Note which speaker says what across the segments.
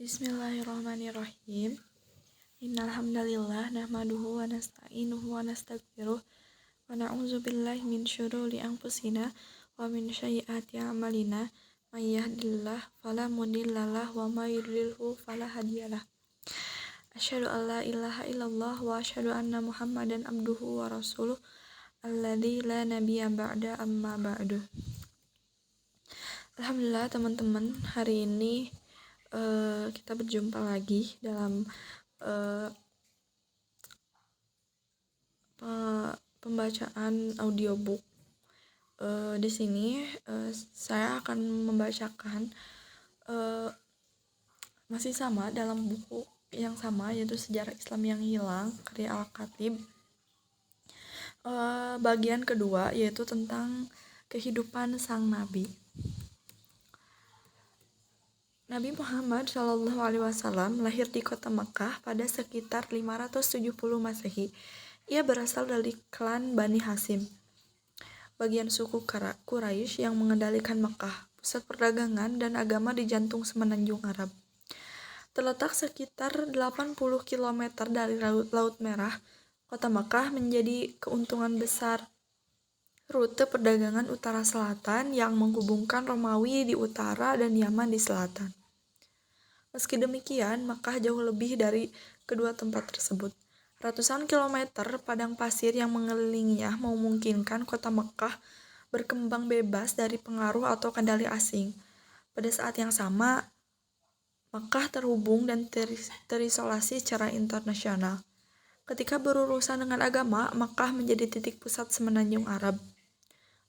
Speaker 1: Bismillahirrahmanirrahim. Innal hamdalillah nahmaduhu wa nasta'inuhu wa nastaghfiruh wa na'udzubillahi min syururi anfusina wa min sayyiati a'malina. May yahdihillahu fala mudhillalah wa may yudlilhu fala hadiyalah. Asyhadu an la ilaha illallah wa asyhadu anna Muhammadan abduhu wa rasuluh alladzi la nabiyya ba'da amma ba'du. Alhamdulillah teman-teman, hari ini kita berjumpa lagi dalam pembacaan audiobook. Di sini saya akan membacakan masih sama dalam buku yang sama, yaitu Sejarah Islam yang Hilang karya Al-Khatib. Bagian kedua yaitu tentang kehidupan sang nabi. Nabi Muhammad SAW lahir di kota Makkah pada sekitar 570 Masehi. Ia berasal dari klan Bani Hashim, bagian suku Quraisy yang mengendalikan Makkah, pusat perdagangan dan agama di jantung semenanjung Arab. Terletak sekitar 80 km dari Laut Merah, kota Makkah menjadi keuntungan besar rute perdagangan utara-selatan yang menghubungkan Romawi di utara dan Yaman di selatan. Meski demikian, Makkah jauh lebih dari kedua tempat tersebut. Ratusan kilometer padang pasir yang mengelilinginya memungkinkan kota Makkah berkembang bebas dari pengaruh atau kendali asing. Pada saat yang sama, Makkah terhubung dan terisolasi secara internasional. Ketika berurusan dengan agama, Makkah menjadi titik pusat semenanjung Arab.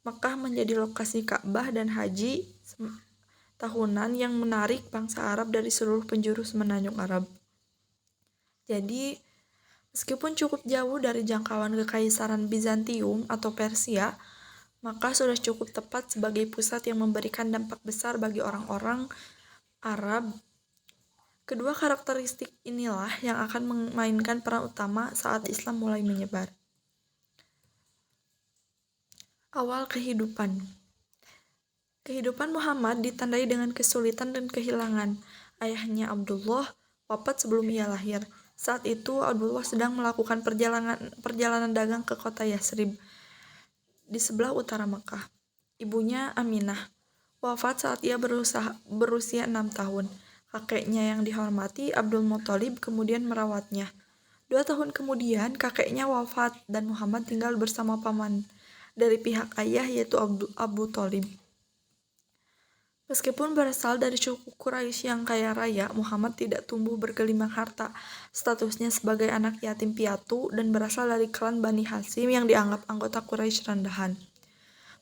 Speaker 1: Makkah menjadi lokasi Ka'bah dan haji tahunan yang menarik bangsa Arab dari seluruh penjuru semenanjung Arab. Jadi, meskipun cukup jauh dari jangkauan kekaisaran Bizantium atau Persia, Makkah sudah cukup tepat sebagai pusat yang memberikan dampak besar bagi orang-orang Arab. Kedua karakteristik inilah yang akan memainkan peran utama saat Islam mulai menyebar. Awal kehidupan. Kehidupan Muhammad ditandai dengan kesulitan dan kehilangan. Ayahnya Abdullah wafat sebelum ia lahir. Saat itu Abdullah sedang melakukan perjalanan dagang ke kota Yasrib di sebelah utara Makkah. Ibunya Aminah wafat saat ia berusia 6 tahun. Kakeknya yang dihormati Abdul Muthalib kemudian merawatnya. 2 tahun kemudian kakeknya wafat dan Muhammad tinggal bersama paman dari pihak ayah yaitu Abu Thalib. Meskipun berasal dari suku Quraisy yang kaya raya, Muhammad tidak tumbuh bergelimang harta. Statusnya sebagai anak yatim piatu dan berasal dari klan Bani Hashim yang dianggap anggota Quraisy rendahan,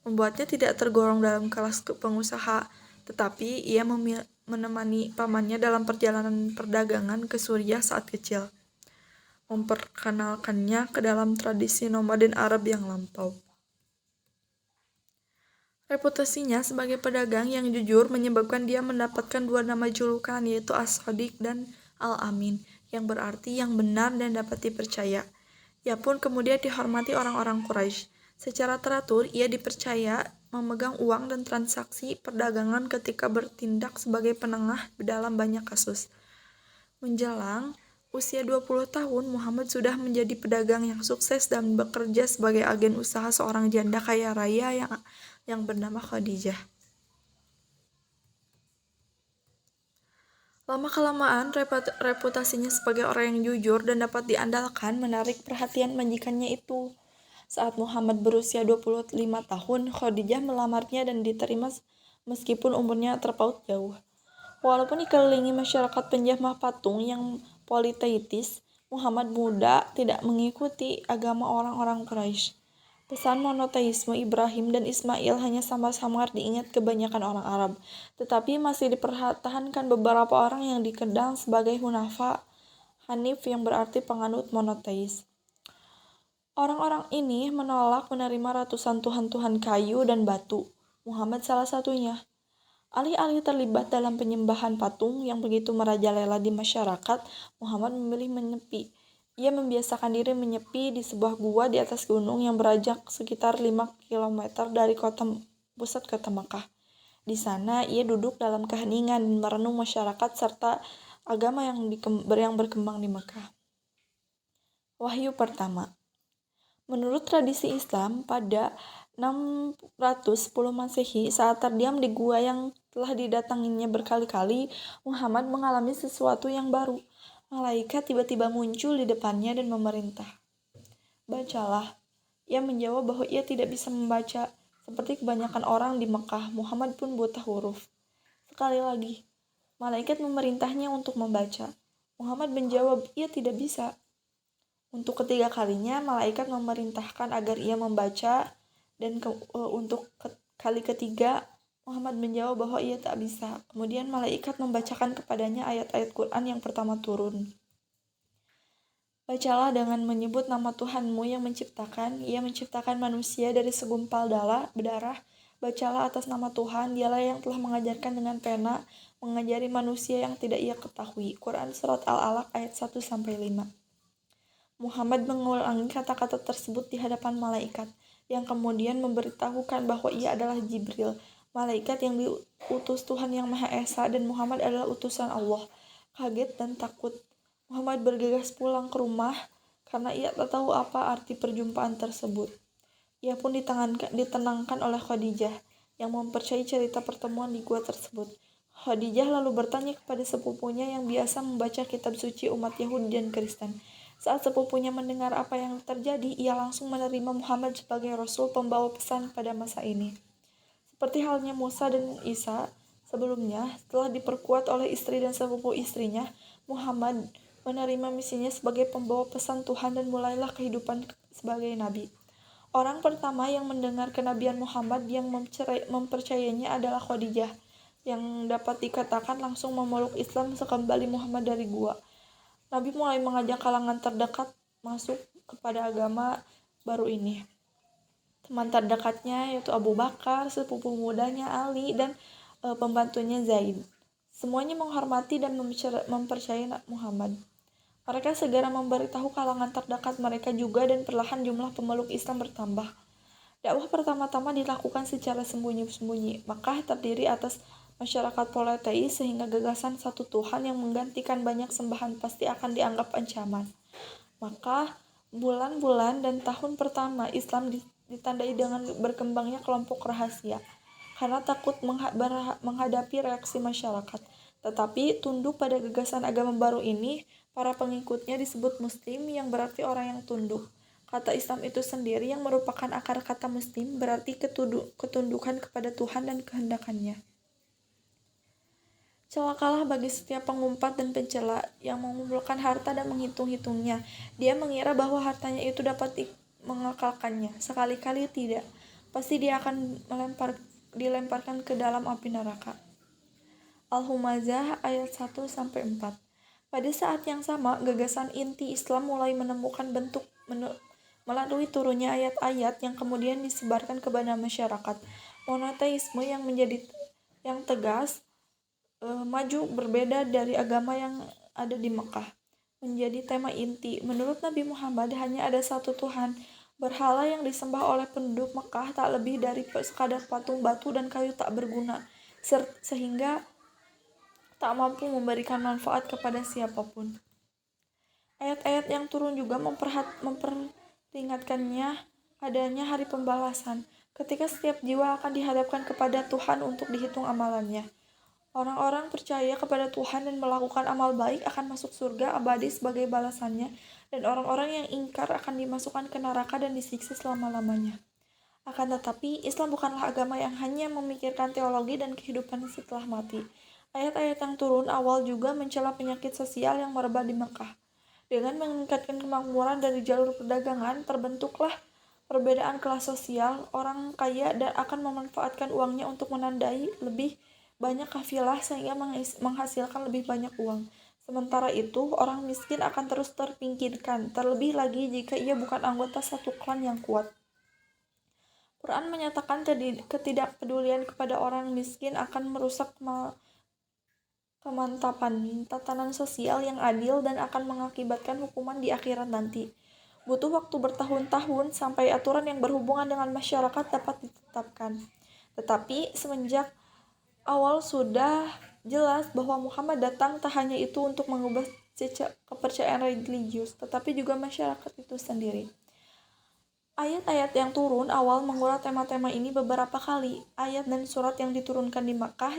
Speaker 1: membuatnya tidak tergolong dalam kelas pengusaha, tetapi ia menemani pamannya dalam perjalanan perdagangan ke Suriah saat kecil, memperkenalkannya ke dalam tradisi nomaden Arab yang lampau. Reputasinya sebagai pedagang yang jujur menyebabkan dia mendapatkan 2 nama julukan, yaitu As-Shadiq dan Al-Amin, yang berarti yang benar dan dapat dipercaya. Ia pun kemudian dihormati orang-orang Quraisy. Secara teratur, ia dipercaya memegang uang dan transaksi perdagangan ketika bertindak sebagai penengah dalam banyak kasus. Menjelang usia 20 tahun, Muhammad sudah menjadi pedagang yang sukses dan bekerja sebagai agen usaha seorang janda kaya raya yang bernama Khadijah. Lama-kelamaan, reputasinya sebagai orang yang jujur dan dapat diandalkan menarik perhatian majikannya itu. Saat Muhammad berusia 25 tahun, Khadijah melamarnya dan diterima meskipun umurnya terpaut jauh. Walaupun dikelilingi masyarakat penjamah patung yang politeistis, Muhammad muda tidak mengikuti agama orang-orang Quraisy. Pesan monoteisme Ibrahim dan Ismail hanya samar-samar diingat kebanyakan orang Arab, tetapi masih dipertahankan beberapa orang yang dikenal sebagai Hunafa Hanif yang berarti penganut monoteis. Orang-orang ini menolak menerima ratusan tuhan-tuhan kayu dan batu. Muhammad salah satunya. Alih-alih terlibat dalam penyembahan patung yang begitu merajalela di masyarakat, Muhammad memilih menyepi. Ia membiasakan diri menyepi di sebuah gua di atas gunung yang berjarak sekitar 5 km dari pusat kota Makkah. Di sana ia duduk dalam keheningan dan merenung masyarakat serta agama yang berkembang di Mekah. Wahyu pertama. Menurut tradisi Islam, pada 610 Masehi, saat terdiam di gua yang telah didatanginya berkali-kali, Muhammad mengalami sesuatu yang baru. Malaikat tiba-tiba muncul di depannya dan memerintah, "Bacalah." Ia menjawab bahwa ia tidak bisa membaca. Seperti kebanyakan orang di Mekah, Muhammad pun buta huruf. Sekali lagi, malaikat memerintahnya untuk membaca. Muhammad menjawab, ia tidak bisa. Untuk ketiga kalinya, malaikat memerintahkan agar ia membaca, dan untuk kali ketiga, Muhammad menjawab bahwa ia tak bisa. Kemudian malaikat membacakan kepadanya ayat-ayat Quran yang pertama turun. "Bacalah dengan menyebut nama Tuhanmu yang menciptakan. Ia menciptakan manusia dari segumpal berdarah. Bacalah atas nama Tuhan, dialah yang telah mengajarkan dengan pena, mengajari manusia yang tidak ia ketahui." Quran Surat Al-Alaq ayat 1-5. Muhammad mengulangi kata-kata tersebut di hadapan malaikat, yang kemudian memberitahukan bahwa ia adalah Jibril, malaikat yang diutus Tuhan Yang Maha Esa, dan Muhammad adalah utusan Allah. Kaget dan takut, Muhammad bergegas pulang ke rumah karena ia tak tahu apa arti perjumpaan tersebut. Ia pun ditenangkan oleh Khadijah, yang mempercayai cerita pertemuan di gua tersebut. Khadijah lalu bertanya kepada sepupunya yang biasa membaca kitab suci umat Yahudi dan Kristen. Saat sepupunya mendengar apa yang terjadi, ia langsung menerima Muhammad sebagai Rasul pembawa pesan pada masa ini. Seperti halnya Musa dan Isa sebelumnya, setelah diperkuat oleh istri dan sepupu istrinya, Muhammad menerima misinya sebagai pembawa pesan Tuhan dan mulailah kehidupan sebagai nabi. Orang pertama yang mendengar kenabian Muhammad yang mempercayainya adalah Khadijah, yang dapat dikatakan langsung memeluk Islam sekembali Muhammad dari gua. Nabi mulai mengajak kalangan terdekat masuk kepada agama baru ini. Teman terdekatnya yaitu Abu Bakar, sepupu mudanya Ali, dan pembantunya Zaid. Semuanya menghormati dan mempercayai Muhammad. Mereka segera memberitahu kalangan terdekat mereka juga, dan perlahan jumlah pemeluk Islam bertambah. Dakwah pertama-tama dilakukan secara sembunyi-sembunyi. Makkah terdiri atas masyarakat politeis, sehingga gagasan satu Tuhan yang menggantikan banyak sembahan pasti akan dianggap ancaman. Maka bulan-bulan dan tahun pertama Islam ditandai dengan berkembangnya kelompok rahasia karena takut menghadapi reaksi masyarakat. Tetapi tunduk pada gagasan agama baru ini, para pengikutnya disebut Muslim, yang berarti orang yang tunduk. Kata Islam itu sendiri, yang merupakan akar kata Muslim, berarti ketundukan kepada Tuhan dan kehendakannya. Celakalah bagi setiap pengumpat dan pencela yang mengumpulkan harta dan menghitung-hitungnya. Dia mengira bahwa hartanya itu dapat mengekalkannya. Sekali-kali tidak. Pasti dia akan dilemparkan ke dalam api neraka. Al-Humazah ayat 1-4. Pada saat yang sama, gagasan inti Islam mulai menemukan bentuk melalui turunnya ayat-ayat yang kemudian disebarkan kepada masyarakat. Monoteisme yang tegas maju berbeda dari agama yang ada di Mekah menjadi tema inti. Menurut Nabi Muhammad, hanya ada satu Tuhan. Berhala yang disembah oleh penduduk Mekah tak lebih dari sekadar patung batu dan kayu tak berguna, sehingga tak mampu memberikan manfaat kepada siapapun. Ayat-ayat yang turun juga memperingatkannya adanya hari pembalasan, ketika setiap jiwa akan dihadapkan kepada Tuhan untuk dihitung amalannya. Orang-orang percaya kepada Tuhan dan melakukan amal baik akan masuk surga abadi sebagai balasannya, dan orang-orang yang ingkar akan dimasukkan ke neraka dan disiksa selama-lamanya. Akan tetapi, Islam bukanlah agama yang hanya memikirkan teologi dan kehidupan setelah mati. Ayat-ayat yang turun awal juga mencela penyakit sosial yang merebak di Mekah. Dengan meningkatkan kemakmuran dari jalur perdagangan, terbentuklah perbedaan kelas sosial. Orang kaya dan akan memanfaatkan uangnya untuk menandai lebih banyak kafilah sehingga menghasilkan lebih banyak uang. Sementara itu, orang miskin akan terus terpinggirkan, terlebih lagi jika ia bukan anggota satu klan yang kuat. Quran menyatakan ketidakpedulian kepada orang miskin akan merusak kemantapan tatanan sosial yang adil dan akan mengakibatkan hukuman di akhirat nanti. Butuh waktu bertahun-tahun sampai aturan yang berhubungan dengan masyarakat dapat ditetapkan. Tetapi semenjak awal sudah jelas bahwa Muhammad datang tak hanya itu untuk mengubah kepercayaan religius, tetapi juga masyarakat itu sendiri. Ayat-ayat yang turun awal mengulas tema-tema ini beberapa kali. Ayat dan surat yang diturunkan di Makkah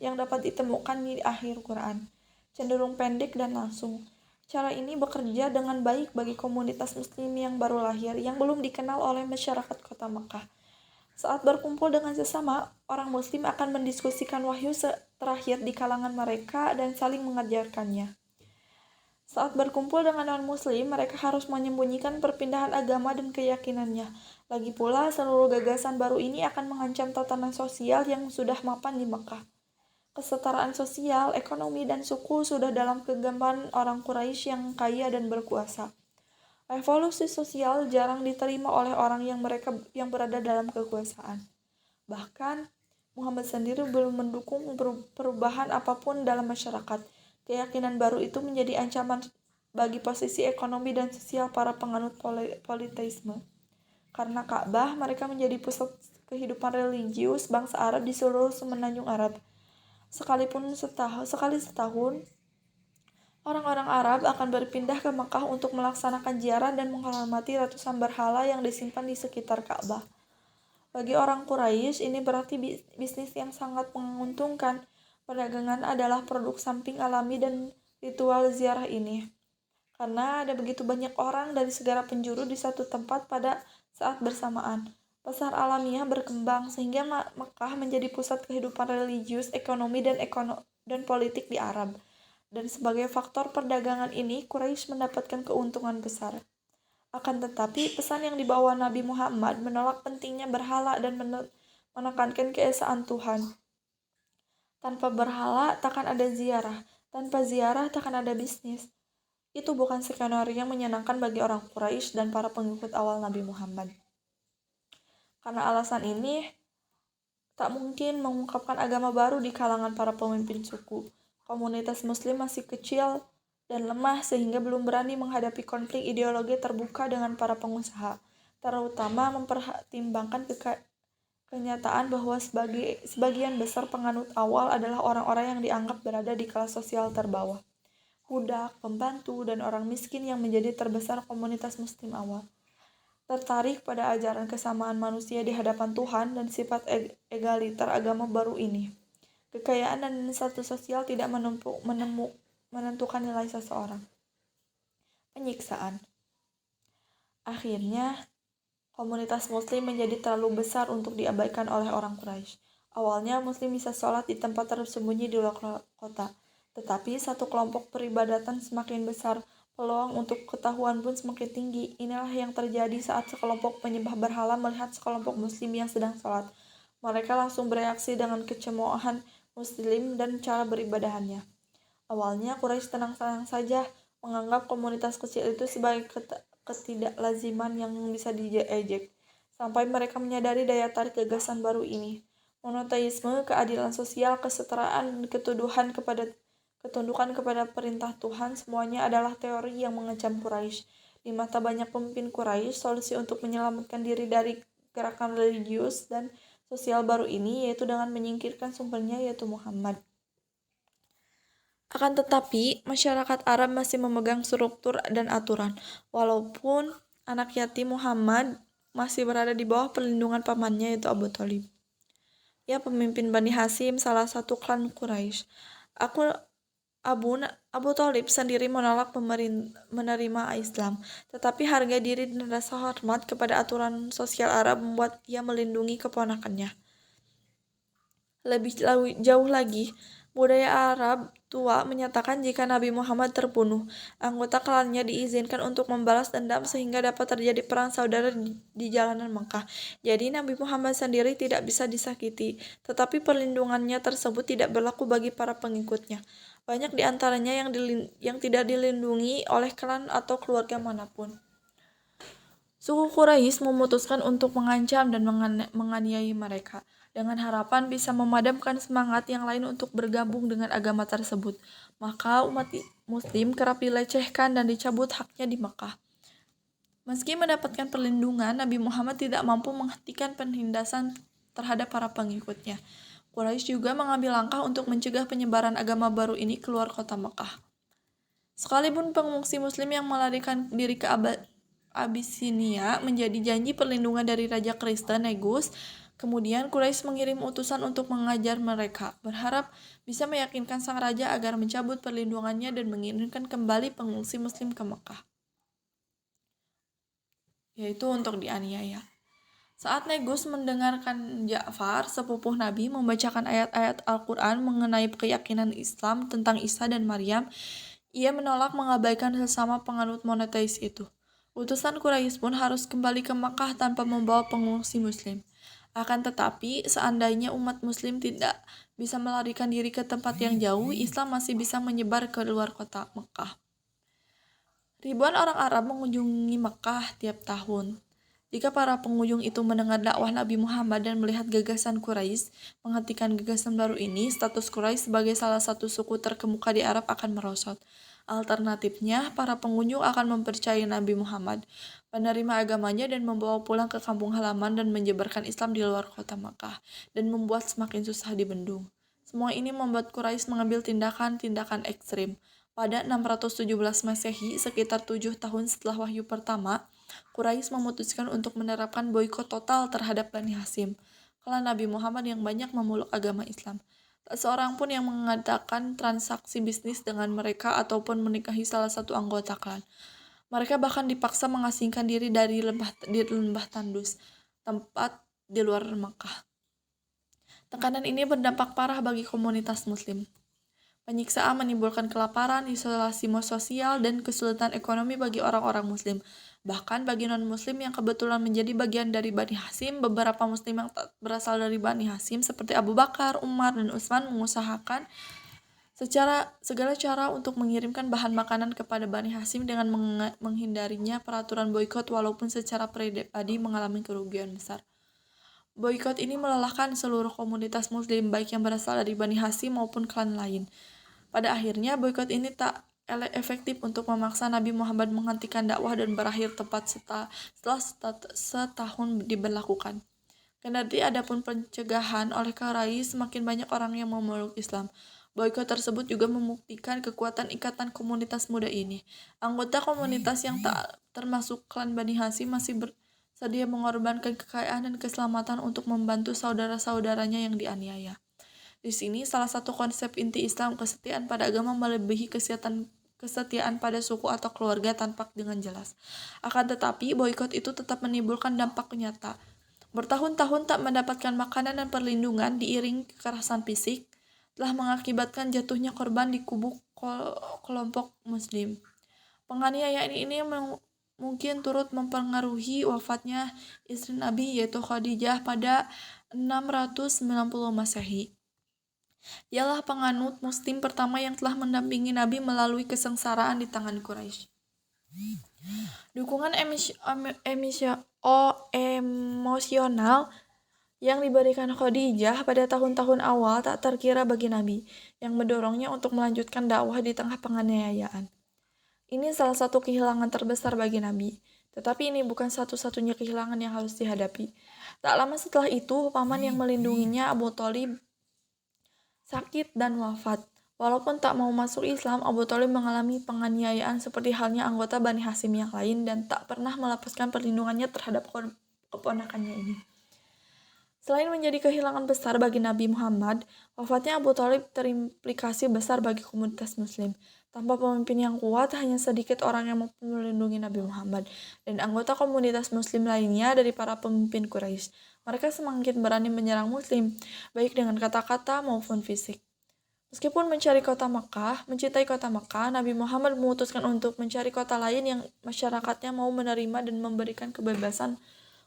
Speaker 1: yang dapat ditemukan di akhir Quran cenderung pendek dan langsung. Cara ini bekerja dengan baik bagi komunitas muslim yang baru lahir yang belum dikenal oleh masyarakat kota Makkah. Saat berkumpul dengan sesama, orang muslim akan mendiskusikan wahyu terakhir di kalangan mereka dan saling mengajarkannya. Saat berkumpul dengan non-muslim, mereka harus menyembunyikan perpindahan agama dan keyakinannya. Lagi pula, seluruh gagasan baru ini akan mengancam tatanan sosial yang sudah mapan di Mekah. Kesetaraan sosial, ekonomi, dan suku sudah dalam genggaman orang Quraisy yang kaya dan berkuasa. Revolusi sosial jarang diterima oleh orang yang berada dalam kekuasaan. Bahkan, Muhammad sendiri belum mendukung perubahan apapun dalam masyarakat. Keyakinan baru itu menjadi ancaman bagi posisi ekonomi dan sosial para penganut politeisme. Karena Ka'bah, mereka menjadi pusat kehidupan religius bangsa Arab di seluruh semenanjung Arab. Sekali setahun, orang-orang Arab akan berpindah ke Mekah untuk melaksanakan ziarah dan menghormati ratusan berhala yang disimpan di sekitar Ka'bah. Bagi orang Quraisy, ini berarti bisnis yang sangat menguntungkan. Perdagangan adalah produk samping alami dan ritual ziarah ini. Karena ada begitu banyak orang dari segala penjuru di satu tempat pada saat bersamaan. Pasar alamiah berkembang sehingga Mekah menjadi pusat kehidupan religius, ekonomi, dan politik di Arab. Dan sebagai faktor perdagangan ini, Quraisy mendapatkan keuntungan besar. Akan tetapi, pesan yang dibawa Nabi Muhammad menolak pentingnya berhala dan menekankan keesaan Tuhan. Tanpa berhala, takkan ada ziarah. Tanpa ziarah, takkan ada bisnis. Itu bukan skenario yang menyenangkan bagi orang Quraisy dan para pengikut awal Nabi Muhammad. Karena alasan ini, tak mungkin mengungkapkan agama baru di kalangan para pemimpin suku. Komunitas muslim masih kecil dan lemah sehingga belum berani menghadapi konflik ideologi terbuka dengan para pengusaha, terutama mempertimbangkan kenyataan bahwa sebagian besar penganut awal adalah orang-orang yang dianggap berada di kelas sosial terbawah, budak, pembantu, dan orang miskin yang menjadi terbesar komunitas muslim awal. Tertarik pada ajaran kesamaan manusia di hadapan Tuhan dan sifat egaliter agama baru ini. Kekayaan dan status sosial tidak menentukan nilai seseorang. Penyiksaan. Akhirnya, komunitas muslim menjadi terlalu besar untuk diabaikan oleh orang Quraisy. Awalnya muslim bisa sholat di tempat tersembunyi di luar kota. Tetapi satu kelompok peribadatan semakin besar, peluang untuk ketahuan pun semakin tinggi. Inilah yang terjadi saat sekelompok penyembah berhala melihat sekelompok muslim yang sedang sholat. Mereka langsung bereaksi dengan kecemoohan muslim dan cara beribadahannya. Awalnya Quraisy tenang-tenang saja, menganggap komunitas kecil itu sebagai ketidaklaziman yang bisa diejek, sampai mereka menyadari daya tarik gagasan baru ini. Monoteisme, keadilan sosial, kesetaraan, ketundukan kepada perintah Tuhan, semuanya adalah teori yang mengecam Quraisy. Di mata banyak pemimpin Quraisy, solusi untuk menyelamatkan diri dari gerakan religius dan sosial baru ini yaitu dengan menyingkirkan sumbernya yaitu Muhammad. Akan tetapi, masyarakat Arab masih memegang struktur dan aturan, walaupun anak yatim Muhammad masih berada di bawah perlindungan pamannya yaitu Abu Thalib. Ia pemimpin Bani Hashim, salah satu klan Quraisy. Abu Thalib sendiri menolak menerima Islam, tetapi harga diri dan rasa hormat kepada aturan sosial Arab membuat ia melindungi keponakannya. Lebih jauh lagi, budaya Arab tua menyatakan jika Nabi Muhammad terbunuh, anggota klannya diizinkan untuk membalas dendam sehingga dapat terjadi perang saudara di jalanan Mekah. Jadi Nabi Muhammad sendiri tidak bisa disakiti, tetapi perlindungannya tersebut tidak berlaku bagi para pengikutnya. Banyak di antaranya yang tidak dilindungi oleh klan atau keluarga manapun. Suku Quraisy memutuskan untuk mengancam dan menganiayai mereka, dengan harapan bisa memadamkan semangat yang lain untuk bergabung dengan agama tersebut. Maka umat muslim kerap dilecehkan dan dicabut haknya di Mekah. Meski mendapatkan perlindungan, Nabi Muhammad tidak mampu menghentikan penindasan terhadap para pengikutnya. Quraisy juga mengambil langkah untuk mencegah penyebaran agama baru ini keluar kota Mekah. Sekalipun pengungsi muslim yang melarikan diri ke Abisinia menjadi janji perlindungan dari Raja Kristen Negus, kemudian Quraisy mengirim utusan untuk mengajar mereka, berharap bisa meyakinkan sang raja agar mencabut perlindungannya dan mengirimkan kembali pengungsi muslim ke Mekah, yaitu untuk dianiaya. Saat Negus mendengarkan Ja'far, sepupu Nabi, membacakan ayat-ayat Al-Quran mengenai keyakinan Islam tentang Isa dan Maryam, ia menolak mengabaikan sesama penganut monoteis itu. Utusan Quraisy pun harus kembali ke Makkah tanpa membawa pengungsi muslim. Akan tetapi, seandainya umat muslim tidak bisa melarikan diri ke tempat yang jauh, Islam masih bisa menyebar ke luar kota Makkah. Ribuan orang Arab mengunjungi Makkah tiap tahun. Jika para pengunjung itu mendengar dakwah Nabi Muhammad dan melihat gagasan Quraisy menghentikan gagasan baru ini, status Quraisy sebagai salah satu suku terkemuka di Arab akan merosot. Alternatifnya, para pengunjung akan mempercayai Nabi Muhammad, menerima agamanya dan membawa pulang ke kampung halaman dan menyebarkan Islam di luar kota Makkah, dan membuat semakin susah dibendung. Semua ini membuat Quraisy mengambil tindakan-tindakan ekstrim. Pada 617 Masehi, sekitar 7 tahun setelah wahyu pertama, Quraisy memutuskan untuk menerapkan boikot total terhadap Bani Hasyim, klan Nabi Muhammad yang banyak memeluk agama Islam. Tak seorang pun yang mengadakan transaksi bisnis dengan mereka ataupun menikahi salah satu anggota klan. Mereka bahkan dipaksa mengasingkan diri dari lembah Tandus, tempat di luar Makkah. Tekanan ini berdampak parah bagi komunitas muslim. Penyiksaan menimbulkan kelaparan, isolasi sosial, dan kesulitan ekonomi bagi orang-orang muslim. Bahkan bagi non-muslim yang kebetulan menjadi bagian dari Bani Hasyim, beberapa muslim yang tak berasal dari Bani Hasyim seperti Abu Bakar, Umar, dan Utsman mengusahakan segala cara untuk mengirimkan bahan makanan kepada Bani Hasyim dengan menghindarinya peraturan boikot walaupun secara pribadi mengalami kerugian besar. Boikot ini melelahkan seluruh komunitas muslim baik yang berasal dari Bani Hasyim maupun klan lain. Pada akhirnya, boikot ini tak efektif untuk memaksa Nabi Muhammad menghentikan dakwah dan berakhir tepat setelah setahun diberlakukan. Kendati adapun pencegahan oleh Quraisy, semakin banyak orang yang memeluk Islam. Boikot tersebut juga membuktikan kekuatan ikatan komunitas muda ini. Anggota komunitas yang tak termasuk klan Bani Hasyim masih bersedia mengorbankan kekayaan dan keselamatan untuk membantu saudara-saudaranya yang dianiaya. Di sini, salah satu konsep inti Islam, kesetiaan pada agama melebihi kesetiaan pada suku atau keluarga tampak dengan jelas. Akan tetapi, boikot itu tetap menimbulkan dampak nyata. Bertahun-tahun tak mendapatkan makanan dan perlindungan diiring kekerasan fisik telah mengakibatkan jatuhnya korban di kubu kelompok muslim. Penganiayaan ini mungkin turut mempengaruhi wafatnya istri Nabi yaitu Khadijah pada 690 Masehi. Dialah penganut muslim pertama yang telah mendampingi Nabi melalui kesengsaraan di tangan Quraisy. Dukungan emosional yang diberikan Khadijah pada tahun-tahun awal tak terkira bagi Nabi, yang mendorongnya untuk melanjutkan dakwah di tengah penganiayaan. Ini salah satu kehilangan terbesar bagi Nabi, tetapi ini bukan satu-satunya kehilangan yang harus dihadapi. Tak lama setelah itu, paman yang melindunginya, Abu Thalib, sakit dan wafat. Walaupun tak mau masuk Islam, Abu Thalib mengalami penganiayaan seperti halnya anggota Bani Hasyim yang lain dan tak pernah melepaskan perlindungannya terhadap keponakannya ini. Selain menjadi kehilangan besar bagi Nabi Muhammad, wafatnya Abu Thalib terimplikasi besar bagi komunitas muslim. Tanpa pemimpin yang kuat, hanya sedikit orang yang mampu melindungi Nabi Muhammad dan anggota komunitas muslim lainnya dari para pemimpin Quraisy. Mereka semakin berani menyerang muslim, baik dengan kata-kata maupun fisik. Meskipun mencintai kota Makkah, Nabi Muhammad memutuskan untuk mencari kota lain yang masyarakatnya mau menerima dan memberikan kebebasan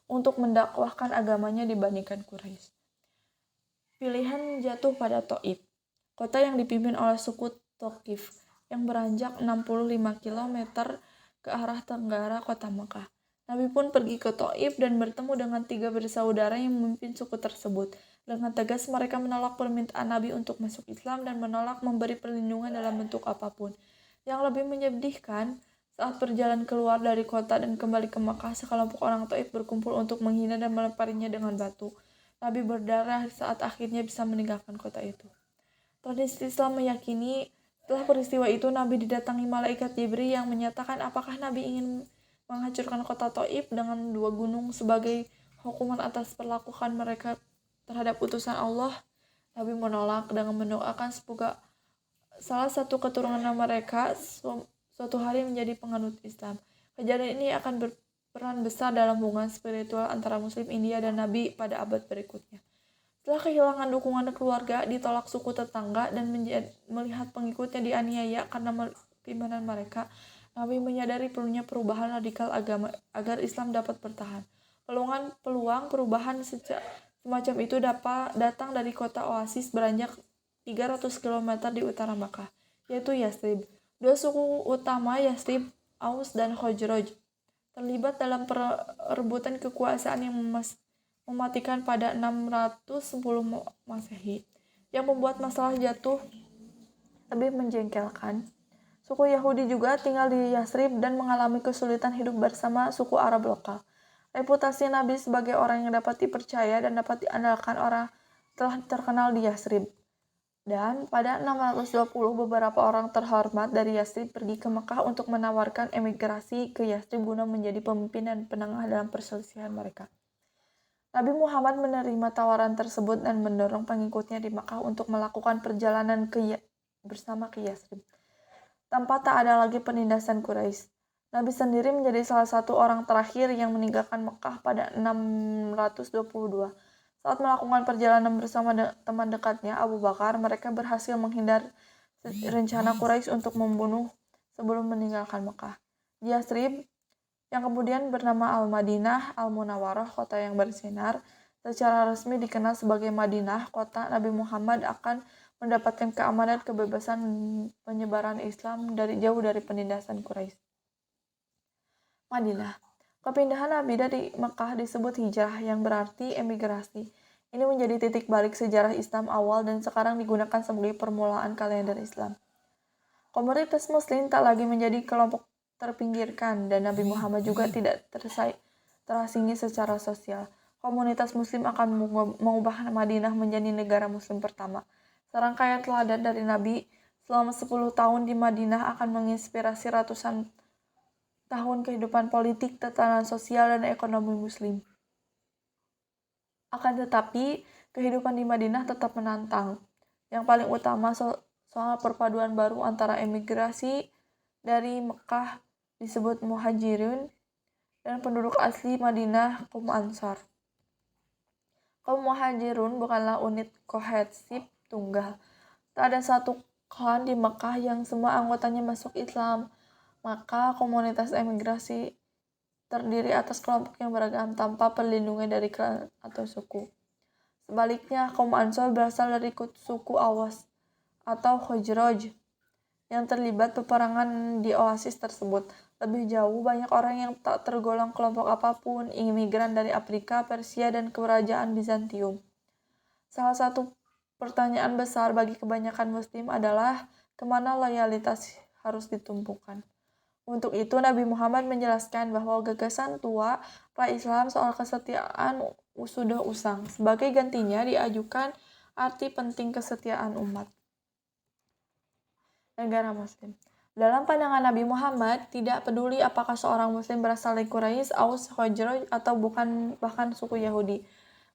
Speaker 1: untuk mendakwahkan agamanya dibandingkan Quraisy. Pilihan jatuh pada Thaif, kota yang dipimpin oleh suku Thaqif, yang beranjak 65 km ke arah tenggara kota Makkah. Nabi pun pergi ke Thaif dan bertemu dengan 3 bersaudara yang memimpin suku tersebut. Dengan tegas mereka menolak permintaan Nabi untuk masuk Islam dan menolak memberi perlindungan dalam bentuk apapun. Yang lebih menyedihkan, saat berjalan keluar dari kota dan kembali ke Makkah, sekelompok orang Thaif berkumpul untuk menghina dan melemparinya dengan batu. Nabi berdarah saat akhirnya bisa meninggalkan kota itu. Tradisi Islam meyakini setelah peristiwa itu Nabi didatangi malaikat Jibril yang menyatakan apakah Nabi ingin menghancurkan kota Taif dengan 2 gunung sebagai hukuman atas perlakuan mereka terhadap utusan Allah. Nabi menolak dengan mendoakan semoga salah satu keturunan mereka suatu hari menjadi penganut Islam. Kejadian ini akan berperan besar dalam hubungan spiritual antara Muslim India dan Nabi pada abad berikutnya. Setelah kehilangan dukungan keluarga, ditolak suku tetangga, dan melihat pengikutnya dianiaya karena keimanan mereka, Nabi menyadari perlunya perubahan radikal agama agar Islam dapat bertahan. Peluang perubahan semacam itu datang dari kota oasis beranjak 300 km di utara Makkah, yaitu Yathrib. 2 suku utama Yathrib, Aus dan Khazraj, terlibat dalam perebutan kekuasaan yang mematikan pada 610 Masehi, yang membuat masalah jatuh lebih menjengkelkan. Suku Yahudi juga tinggal di Yathrib dan mengalami kesulitan hidup bersama suku Arab lokal. Reputasi Nabi sebagai orang yang dapat dipercaya dan dapat diandalkan orang telah terkenal di Yathrib. Dan pada 620 beberapa orang terhormat dari Yathrib pergi ke Mekah untuk menawarkan emigrasi ke Yathrib guna menjadi pemimpin dan penengah dalam perselisihan mereka. Nabi Muhammad menerima tawaran tersebut dan mendorong pengikutnya di Mekah untuk melakukan perjalanan bersama ke Yathrib. Tanpa tak ada lagi penindasan Quraisy. Nabi sendiri menjadi salah satu orang terakhir yang meninggalkan Mekah pada 622. Saat melakukan perjalanan bersama teman dekatnya, Abu Bakar, mereka berhasil menghindar rencana Quraisy untuk membunuh sebelum meninggalkan Mekah. Di Yathrib, yang kemudian bernama Al-Madinah Al-Munawwarah, kota yang bersinar, secara resmi dikenal sebagai Madinah, kota Nabi Muhammad akan mendapatkan keamanan kebebasan penyebaran Islam jauh dari penindasan Quraisy. Madinah. Kepindahan Nabi dari Mekah disebut hijrah yang berarti emigrasi. Ini menjadi titik balik sejarah Islam awal dan sekarang digunakan sebagai permulaan kalender Islam. Komunitas Muslim tak lagi menjadi kelompok terpinggirkan dan Nabi Muhammad juga tidak terasingi secara sosial. Komunitas Muslim akan mengubah Madinah menjadi negara Muslim pertama. Serangkaian teladan dari Nabi selama 10 tahun di Madinah akan menginspirasi ratusan tahun kehidupan politik, tatanan sosial, dan ekonomi Muslim. Akan tetapi, kehidupan di Madinah tetap menantang. Yang paling utama soal perpaduan baru antara emigrasi dari Mekah disebut Muhajirun dan penduduk asli Madinah kaum Ansar. Kaum Muhajirun bukanlah unit kohesif tunggal. Tak ada satu klan di Mekah yang semua anggotanya masuk Islam. Maka komunitas emigrasi terdiri atas kelompok yang beragam tanpa perlindungan dari klan atau suku. Sebaliknya, kaum Ansar berasal dari suku Awas atau Khazraj yang terlibat peperangan di oasis tersebut. Lebih jauh, banyak orang yang tak tergolong kelompok apapun, imigran dari Afrika, Persia, dan kerajaan Bizantium. Salah satu pertanyaan besar bagi kebanyakan Muslim adalah kemana loyalitas harus ditumpukan. Untuk itu, Nabi Muhammad menjelaskan bahwa gagasan tua pra-Islam soal kesetiaan sudah usang. Sebagai gantinya diajukan arti penting kesetiaan umat. Negara Muslim. Dalam pandangan Nabi Muhammad, tidak peduli apakah seorang Muslim berasal dari Quraisy, Aus, Khazraj, atau bahkan suku Yahudi.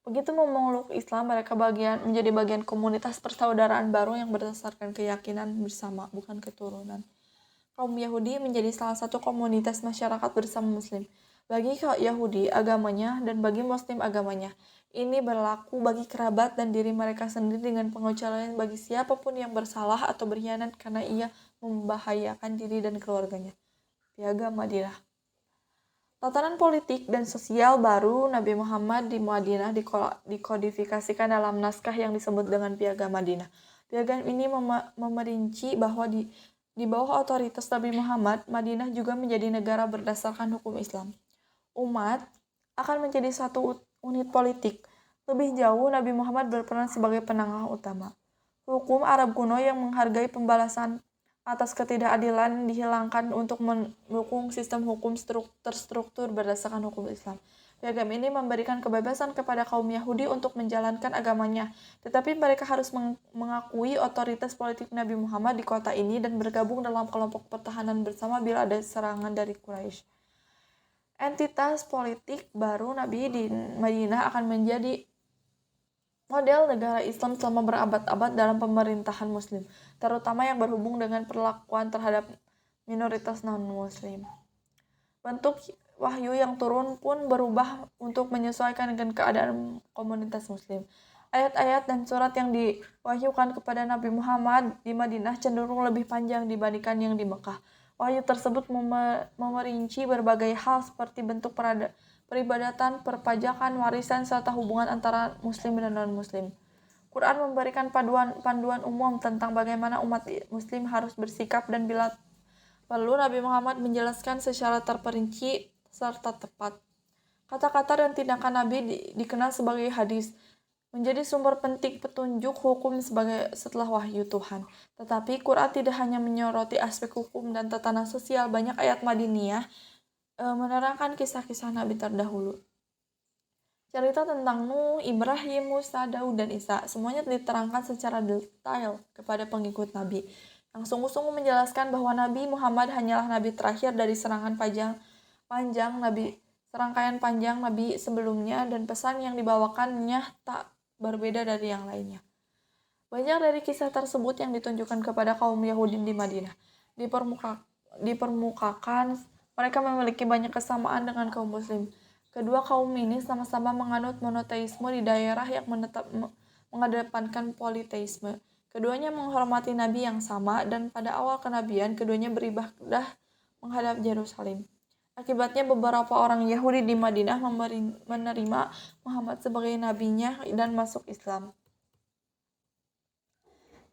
Speaker 1: Begitu memeluk Islam, mereka menjadi bagian komunitas persaudaraan baru yang berdasarkan keyakinan bersama, bukan keturunan. Kaum Yahudi menjadi salah satu komunitas masyarakat bersama Muslim. Bagi Yahudi agamanya dan bagi Muslim agamanya. Ini berlaku bagi kerabat dan diri mereka sendiri dengan pengecualian bagi siapapun yang bersalah atau berkhianat karena ia membahayakan diri dan keluarganya. Piagam Madinah. Tatanan politik dan sosial baru Nabi Muhammad di Madinah dikodifikasikan dalam naskah yang disebut dengan Piagam Madinah. Piagam ini memerinci bahwa di bawah otoritas Nabi Muhammad, Madinah juga menjadi negara berdasarkan hukum Islam. Umat akan menjadi satu unit politik. Lebih jauh, Nabi Muhammad berperan sebagai penengah utama. Hukum Arab kuno yang menghargai pembalasan atas ketidakadilan dihilangkan untuk mendukung sistem hukum terstruktur berdasarkan hukum Islam. Piagam ini memberikan kebebasan kepada kaum Yahudi untuk menjalankan agamanya, tetapi mereka harus mengakui otoritas politik Nabi Muhammad di kota ini dan bergabung dalam kelompok pertahanan bersama bila ada serangan dari Quraisy. Entitas politik baru Nabi di Madinah akan menjadi model negara Islam selama berabad-abad dalam pemerintahan Muslim, terutama yang berhubung dengan perlakuan terhadap minoritas non-Muslim. Bentuk wahyu yang turun pun berubah untuk menyesuaikan dengan keadaan komunitas Muslim. Ayat-ayat dan surat yang diwahyukan kepada Nabi Muhammad di Madinah cenderung lebih panjang dibandingkan yang di Mekah. Wahyu tersebut memerinci berbagai hal seperti bentuk peribadatan, perpajakan, warisan, serta hubungan antara Muslim dan non-Muslim. Quran memberikan panduan umum tentang bagaimana umat Muslim harus bersikap dan bila perlu Nabi Muhammad menjelaskan secara terperinci serta tepat. Kata-kata dan tindakan Nabi dikenal sebagai hadis, menjadi sumber penting petunjuk hukum setelah wahyu Tuhan. Tetapi Quran tidak hanya menyoroti aspek hukum dan tatanan sosial, banyak ayat Madaniyah menerangkan kisah-kisah Nabi terdahulu. Cerita tentang Nuh, Ibrahim, Musa, Daud, dan Isa, semuanya diterangkan secara detail kepada pengikut Nabi, yang sungguh-sungguh menjelaskan bahwa Nabi Muhammad hanyalah Nabi terakhir dari serangkaian panjang Nabi sebelumnya, dan pesan yang dibawakannya tak berbeda dari yang lainnya. Banyak dari kisah tersebut yang ditunjukkan kepada kaum Yahudi di Madinah. Dipermukakan mereka memiliki banyak kesamaan dengan kaum Muslim. Kedua kaum ini sama-sama menganut monoteisme di daerah yang mengedepankan politeisme. Keduanya menghormati Nabi yang sama, dan pada awal kenabian keduanya beribadah menghadap Yerusalem. Akibatnya beberapa orang Yahudi di Madinah menerima Muhammad sebagai nabinya dan masuk Islam.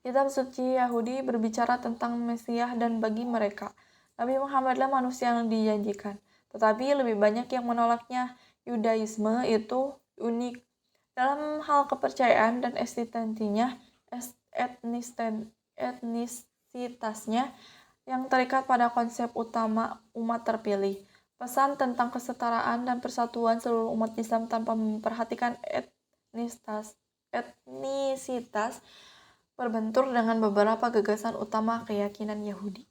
Speaker 1: Kitab suci Yahudi berbicara tentang Mesias dan bagi mereka, Nabi Muhammadlah manusia yang dijanjikan. Tetapi lebih banyak yang menolaknya. Yudaisme itu unik dalam hal kepercayaan dan etnisitasnya yang terikat pada konsep utama umat terpilih. Pesan tentang kesetaraan dan persatuan seluruh umat Islam tanpa memperhatikan etnisitas berbentur dengan beberapa gagasan utama keyakinan Yahudi.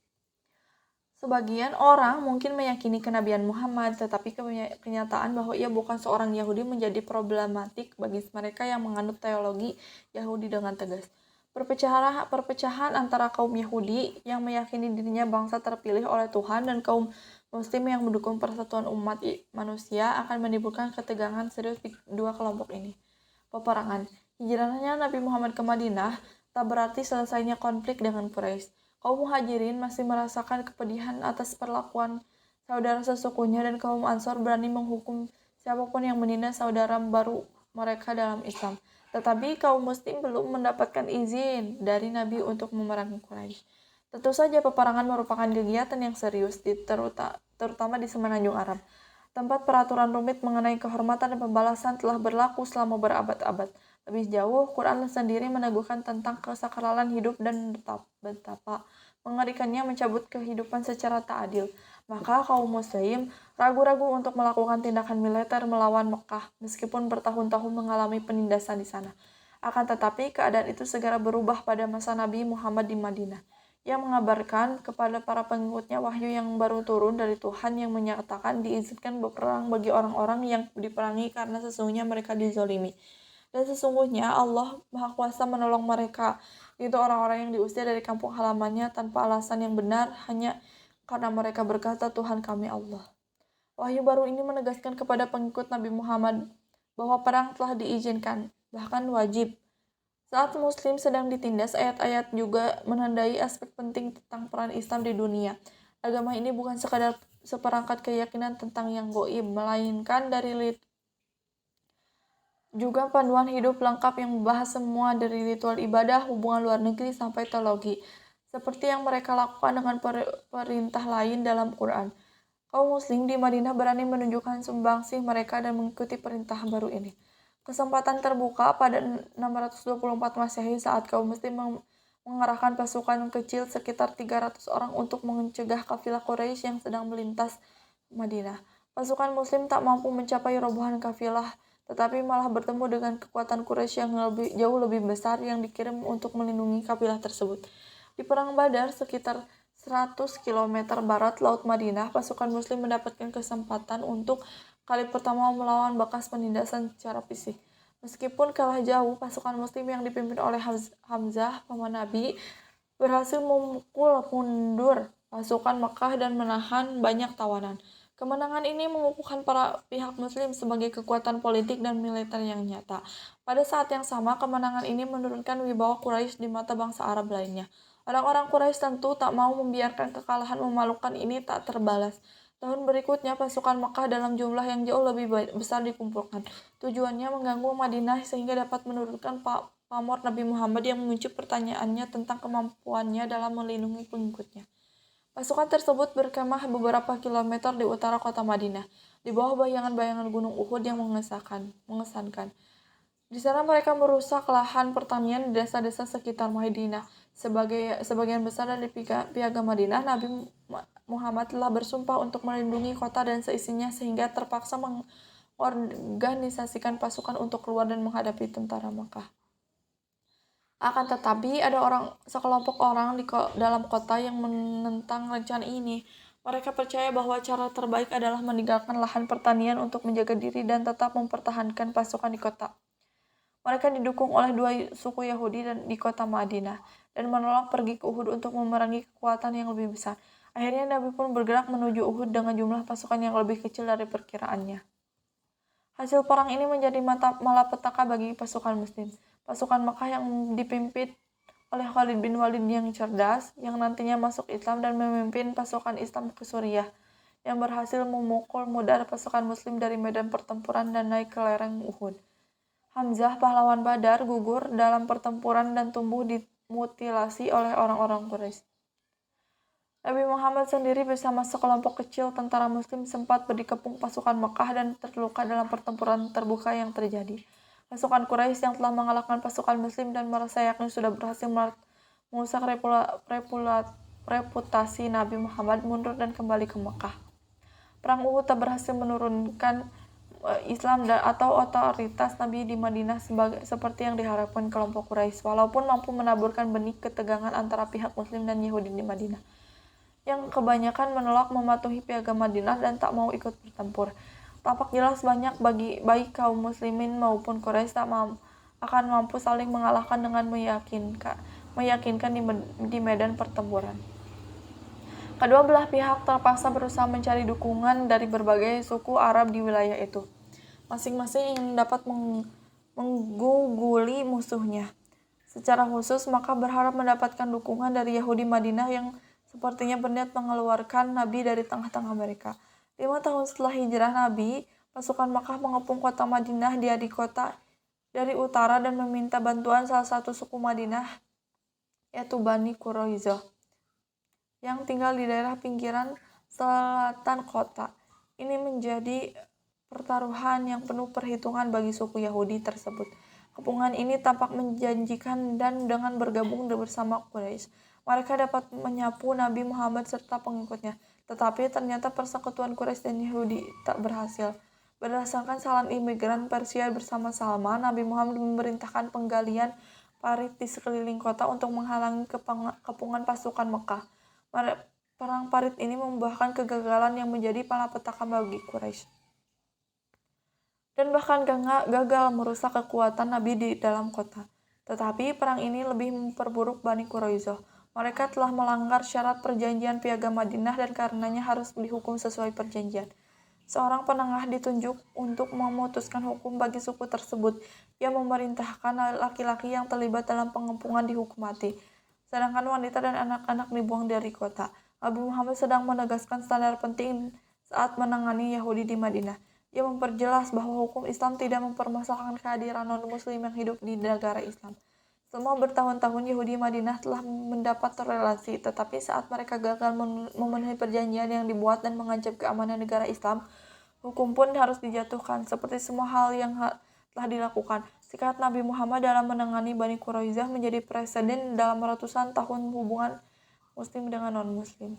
Speaker 1: Sebagian orang mungkin meyakini kenabian Muhammad, tetapi kenyataan bahwa ia bukan seorang Yahudi menjadi problematik bagi mereka yang menganut teologi Yahudi dengan tegas. Perpecahan antara kaum Yahudi yang meyakini dirinya bangsa terpilih oleh Tuhan dan kaum Muslim yang mendukung persatuan umat manusia akan menimbulkan ketegangan serius di dua kelompok ini. Peperangan. Hijrahnya Nabi Muhammad ke Madinah tak berarti selesainya konflik dengan Quraisy. Kaum Muhajirin masih merasakan kepedihan atas perlakuan saudara sesukunya, dan kaum Ansor berani menghukum siapapun yang menindas saudara baru mereka dalam Islam. Tetapi kaum Muslim belum mendapatkan izin dari Nabi untuk memerangi Quraisy. Tentu saja peperangan merupakan kegiatan yang serius, terutama di Semenanjung Arab, tempat peraturan rumit mengenai kehormatan dan pembalasan telah berlaku selama berabad-abad. Lebih jauh, Quran sendiri meneguhkan tentang kesakralan hidup dan betapa mengerikannya mencabut kehidupan secara tak adil. Maka kaum Muslim ragu-ragu untuk melakukan tindakan militer melawan Mekah, meskipun bertahun-tahun mengalami penindasan di sana. Akan tetapi, keadaan itu segera berubah pada masa Nabi Muhammad di Madinah. Ia mengabarkan kepada para pengikutnya wahyu yang baru turun dari Tuhan yang menyatakan diizinkan berperang bagi orang-orang yang diperangi karena sesungguhnya mereka dizolimi. Dan sesungguhnya Allah Maha Kuasa menolong mereka, yaitu orang-orang yang diusir dari kampung halamannya tanpa alasan yang benar, hanya karena mereka berkata, Tuhan kami Allah. Wahyu baru ini menegaskan kepada pengikut Nabi Muhammad bahwa perang telah diizinkan, bahkan wajib. Saat Muslim sedang ditindas, ayat-ayat juga menandai aspek penting tentang peran Islam di dunia. Agama ini bukan sekadar seperangkat keyakinan tentang yang goib, melainkan juga panduan hidup lengkap yang membahas semua dari ritual ibadah, hubungan luar negeri, sampai teologi. Seperti yang mereka lakukan dengan perintah lain dalam Quran. Kaum Muslim di Madinah berani menunjukkan sumbangsih mereka dan mengikuti perintah baru ini. Kesempatan terbuka pada 624 Masehi saat kaum Muslim mengerahkan pasukan kecil sekitar 300 orang untuk mencegah kafilah Quraisy yang sedang melintas Madinah. Pasukan Muslim tak mampu mencapai rombongan kafilah, tetapi malah bertemu dengan kekuatan Quraisy yang jauh lebih besar yang dikirim untuk melindungi kafilah tersebut. Di Perang Badar, sekitar 100 km barat Laut Madinah, pasukan Muslim mendapatkan kesempatan untuk kali pertama melawan bekas penindasan secara fisik. Meskipun kalah jauh, pasukan Muslim yang dipimpin oleh Hamzah, paman Nabi, berhasil memukul mundur pasukan Mekah dan menahan banyak tawanan. Kemenangan ini mengukuhkan para pihak Muslim sebagai kekuatan politik dan militer yang nyata. Pada saat yang sama, kemenangan ini menurunkan wibawa Quraisy di mata bangsa Arab lainnya. Orang-orang Quraisy tentu tak mau membiarkan kekalahan memalukan ini tak terbalas. Tahun berikutnya, pasukan Mekah dalam jumlah yang jauh lebih besar dikumpulkan. Tujuannya mengganggu Madinah sehingga dapat menurunkan pamor Nabi Muhammad yang muncul pertanyaannya tentang kemampuannya dalam melindungi pengikutnya. Pasukan tersebut berkemah beberapa kilometer di utara kota Madinah, di bawah bayangan-bayangan gunung Uhud yang mengesankan. Di sana mereka merusak lahan pertanian di desa-desa sekitar Madinah. Sebagian besar dari piagam Madinah, Nabi Muhammad telah bersumpah untuk melindungi kota dan seisinya sehingga terpaksa mengorganisasikan pasukan untuk keluar dan menghadapi tentara Makkah. Akan tetapi, ada sekelompok orang di dalam kota yang menentang rencana ini. Mereka percaya bahwa cara terbaik adalah meninggalkan lahan pertanian untuk menjaga diri dan tetap mempertahankan pasukan di kota. Mereka didukung oleh dua suku Yahudi di kota Madinah dan menolak pergi ke Uhud untuk memerangi kekuatan yang lebih besar. Akhirnya Nabi pun bergerak menuju Uhud dengan jumlah pasukan yang lebih kecil dari perkiraannya. Hasil perang ini menjadi malapetaka bagi pasukan Muslim. Pasukan Mekah yang dipimpin oleh Khalid bin Walid yang cerdas, yang nantinya masuk Islam dan memimpin pasukan Islam ke Suriah, yang berhasil memukul mudar pasukan Muslim dari medan pertempuran dan naik ke lereng Uhud. Hamzah, pahlawan Badar, gugur dalam pertempuran dan tumbuh dimutilasi oleh orang-orang Quraisy. Nabi Muhammad sendiri bersama sekelompok kecil tentara Muslim sempat berdikepung pasukan Mekah dan terluka dalam pertempuran terbuka yang terjadi. Pasukan Quraisy yang telah mengalahkan pasukan Muslim dan merasa yakin sudah berhasil merusak reputasi Nabi Muhammad mundur dan kembali ke Mekah. Perang Uhud tak berhasil menurunkan Islam atau otoritas Nabi di Madinah seperti yang diharapkan kelompok Quraisy, walaupun mampu menaburkan benih ketegangan antara pihak Muslim dan Yahudi di Madinah, yang kebanyakan menolak mematuhi piagam Madinah dan tak mau ikut bertempur. Tampak jelas baik kaum muslimin maupun Quraisy akan mampu saling mengalahkan dengan meyakinkan di medan pertempuran. Kedua belah pihak terpaksa berusaha mencari dukungan dari berbagai suku Arab di wilayah itu. Masing-masing ingin dapat mengguguli musuhnya. Secara khusus, maka berharap mendapatkan dukungan dari Yahudi Madinah yang sepertinya berniat mengeluarkan Nabi dari tengah-tengah mereka. 5 tahun setelah hijrah Nabi, pasukan Makkah mengepung kota Madinah di kota dari utara dan meminta bantuan salah satu suku Madinah, yaitu Bani Quraisyah, yang tinggal di daerah pinggiran selatan kota. Ini menjadi pertaruhan yang penuh perhitungan bagi suku Yahudi tersebut. Kepungan ini tampak menjanjikan dan dengan bergabung bersama Quraisy, mereka dapat menyapu Nabi Muhammad serta pengikutnya. Tetapi ternyata persekutuan Quraisy dan Yahudi tak berhasil. Berdasarkan salam imigran Persia bersama Salman, Nabi Muhammad memerintahkan penggalian parit di sekeliling kota untuk menghalangi kepungan pasukan Mekah. Perang parit ini membuahkan kegagalan yang menjadi malapetaka bagi Quraisy, dan bahkan gagal merusak kekuatan Nabi di dalam kota. Tetapi perang ini lebih memperburuk Bani Quraisyah. Mereka telah melanggar syarat perjanjian piagam Madinah dan karenanya harus dihukum sesuai perjanjian. Seorang penengah ditunjuk untuk memutuskan hukum bagi suku tersebut. Ia memerintahkan laki-laki yang terlibat dalam pengepungan dihukum mati, sedangkan wanita dan anak-anak dibuang dari kota. Nabi Muhammad sedang menegaskan standar penting saat menangani Yahudi di Madinah. Ia memperjelas bahwa hukum Islam tidak mempermasalahkan kehadiran non-muslim yang hidup di negara Islam. Selama bertahun-tahun Yahudi Madinah telah mendapat toleransi, tetapi saat mereka gagal memenuhi perjanjian yang dibuat dan mengancam keamanan negara Islam, hukum pun harus dijatuhkan. Seperti semua hal yang telah dilakukan, sikap Nabi Muhammad dalam menangani Bani Quraisyah menjadi presiden dalam ratusan tahun hubungan Muslim dengan non-Muslim.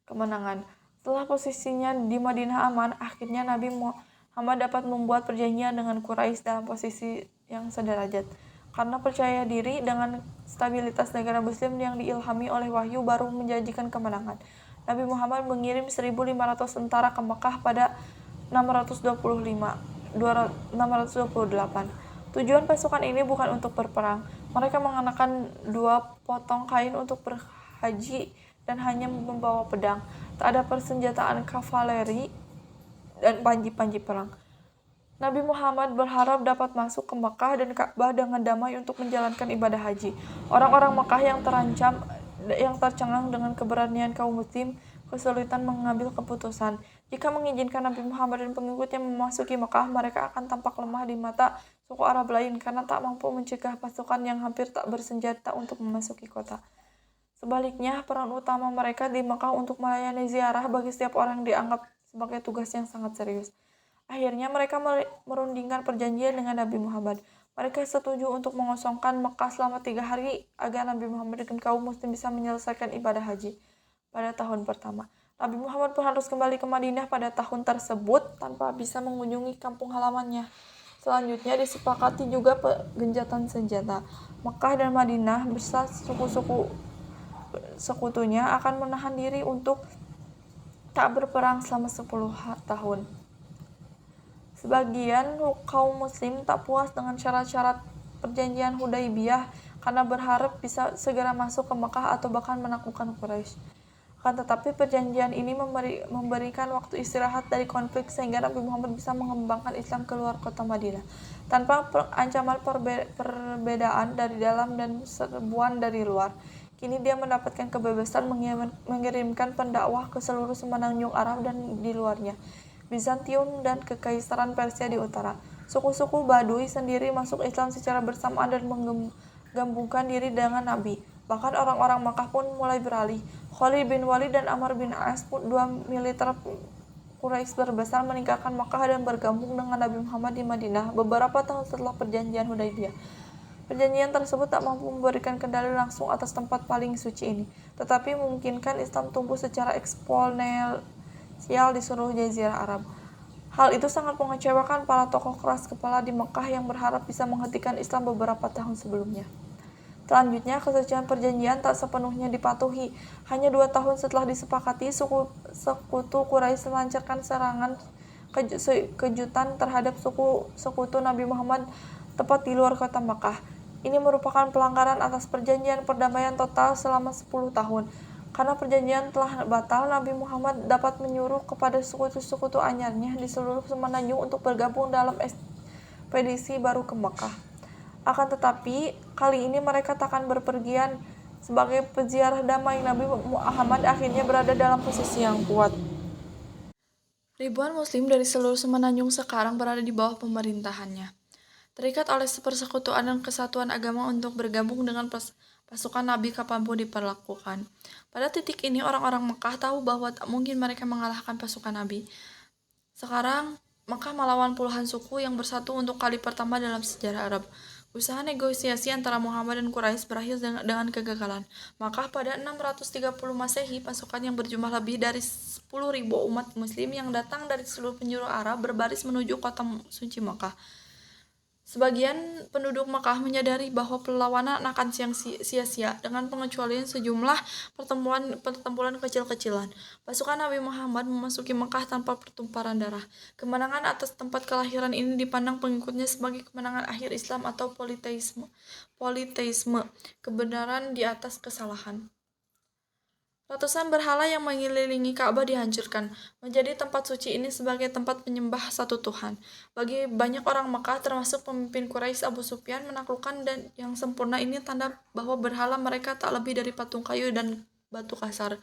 Speaker 1: Kemenangan. Setelah posisinya di Madinah aman, akhirnya Nabi Muhammad dapat membuat perjanjian dengan Quraisy dalam posisi yang sederajat. Karena percaya diri dengan stabilitas negara muslim yang diilhami oleh wahyu baru menjanjikan kemenangan, Nabi Muhammad mengirim 1.500 tentara ke Mekah pada 628. Tujuan pasukan ini bukan untuk berperang. Mereka mengenakan 2 potong kain untuk berhaji dan hanya membawa pedang. Tak ada persenjataan kavaleri dan panji-panji perang. Nabi Muhammad berharap dapat masuk ke Mekah dan Ka'bah dengan damai untuk menjalankan ibadah haji. Orang-orang Mekah yang tercengang dengan keberanian kaum muslim kesulitan mengambil keputusan. Jika mengizinkan Nabi Muhammad dan pengikutnya memasuki Mekah, mereka akan tampak lemah di mata suku Arab lain karena tak mampu mencegah pasukan yang hampir tak bersenjata untuk memasuki kota. Sebaliknya, peran utama mereka di Mekah untuk melayani ziarah bagi setiap orang dianggap sebagai tugas yang sangat serius. Akhirnya mereka merundingkan perjanjian dengan Nabi Muhammad. Mereka setuju untuk mengosongkan Mekah selama 3 hari agar Nabi Muhammad dan kaum muslim bisa menyelesaikan ibadah haji pada tahun pertama. Nabi Muhammad pun harus kembali ke Madinah pada tahun tersebut tanpa bisa mengunjungi kampung halamannya. Selanjutnya disepakati juga genjatan senjata. Mekah dan Madinah beserta suku-suku sekutunya akan menahan diri untuk tak berperang selama 10 tahun. Sebagian kaum muslim tak puas dengan syarat-syarat perjanjian Hudaibiyah karena berharap bisa segera masuk ke Mekah atau bahkan menaklukkan Quraisy. Akan tetapi perjanjian ini memberikan waktu istirahat dari konflik sehingga Nabi Muhammad bisa mengembangkan Islam keluar kota Madinah tanpa ancaman perbedaan dari dalam dan serbuan dari luar. Kini dia mendapatkan kebebasan mengirimkan pendakwah ke seluruh semenanjung Arab dan di luarnya, Bizantium dan Kekaisaran Persia di utara. Suku-suku Baduy sendiri masuk Islam secara bersamaan dan menggabungkan diri dengan Nabi. Bahkan orang-orang Makkah pun mulai beralih. Khalid bin Walid dan Amr bin As, 2 militer Quraisy berbesar, meninggalkan Makkah dan bergabung dengan Nabi Muhammad di Madinah beberapa tahun setelah perjanjian Hudaibiyah. Perjanjian tersebut tak mampu memberikan kendali langsung atas tempat paling suci ini, tetapi memungkinkan Islam tumbuh secara eksponensial di seluruh jazirah Arab. Hal itu sangat mengecewakan para tokoh keras kepala di Mekah yang berharap bisa menghentikan Islam beberapa tahun sebelumnya. Selanjutnya, kesucian perjanjian tak sepenuhnya dipatuhi. Hanya 2 tahun setelah disepakati, sekutu Quraisy melancarkan serangan kejutan terhadap sekutu Nabi Muhammad tepat di luar kota Mekah. Ini merupakan pelanggaran atas perjanjian perdamaian total selama 10 tahun. Karena perjanjian telah batal, Nabi Muhammad dapat menyuruh kepada sekutu-sekutu anyarnya di seluruh semenanjung untuk bergabung dalam ekspedisi baru ke Mekah. Akan tetapi, kali ini mereka takkan berpergian. Sebagai peziarah damai, Nabi Muhammad akhirnya berada dalam posisi yang kuat. Ribuan muslim dari seluruh semenanjung sekarang berada di bawah pemerintahannya, terikat oleh persekutuan dan kesatuan agama untuk bergabung dengan pasukan Nabi kapanpun diperlakukan. Pada titik ini, orang-orang Mekah tahu bahwa tak mungkin mereka mengalahkan pasukan Nabi. Sekarang, Mekah melawan puluhan suku yang bersatu untuk kali pertama dalam sejarah Arab. Usaha negosiasi antara Muhammad dan Quraisy berakhir dengan kegagalan. Maka pada 630 Masehi, pasukan yang berjumlah lebih dari 10.000 umat muslim yang datang dari seluruh penjuru Arab berbaris menuju kota suci Mekah. Sebagian penduduk Mekah menyadari bahwa perlawanan akan sia-sia dengan pengecualian sejumlah pertempuran kecil-kecilan. Pasukan Nabi Muhammad memasuki Mekah tanpa pertumpahan darah. Kemenangan atas tempat kelahiran ini dipandang pengikutnya sebagai kemenangan akhir Islam atau politeisme, kebenaran di atas kesalahan. Ratusan berhala yang mengelilingi Ka'bah dihancurkan, menjadi tempat suci ini sebagai tempat penyembah satu Tuhan. Bagi banyak orang Mekah, termasuk pemimpin Quraisy Abu Sufyan, menaklukkan dan yang sempurna ini tanda bahwa berhala mereka tak lebih dari patung kayu dan batu kasar.